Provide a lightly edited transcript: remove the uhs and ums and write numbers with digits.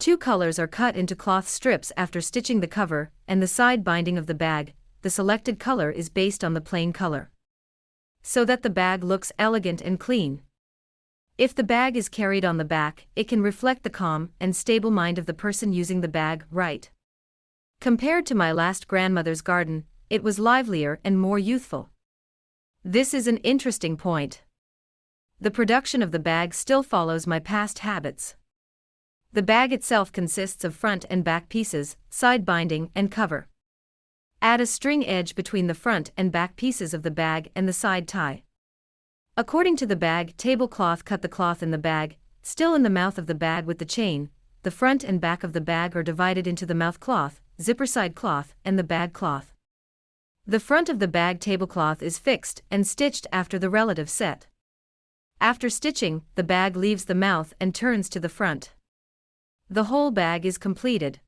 Two colors are cut into cloth strips after stitching the cover and the side binding of the bag. The selected color is based on the plain color, so that the bag looks elegant and clean. If the bag is carried on the back, it can reflect the calm and stable mind of the person using the bag, right? Compared to my last grandmother's garden, it was livelier and more youthful. This is an interesting point. The production of the bag still follows my past habits. The bag itself consists of front and back pieces, side binding and cover. Add a string edge between the front and back pieces of the bag and the side tie. According to the bag tablecloth, cut the cloth in the bag, still in the mouth of the bag with the chain. The front and back of the bag are divided into the mouth cloth, zipper side cloth, and the bag cloth. The front of the bag tablecloth is fixed and stitched after the relative set. After stitching, the bag leaves the mouth and turns to the front. The whole bag is completed.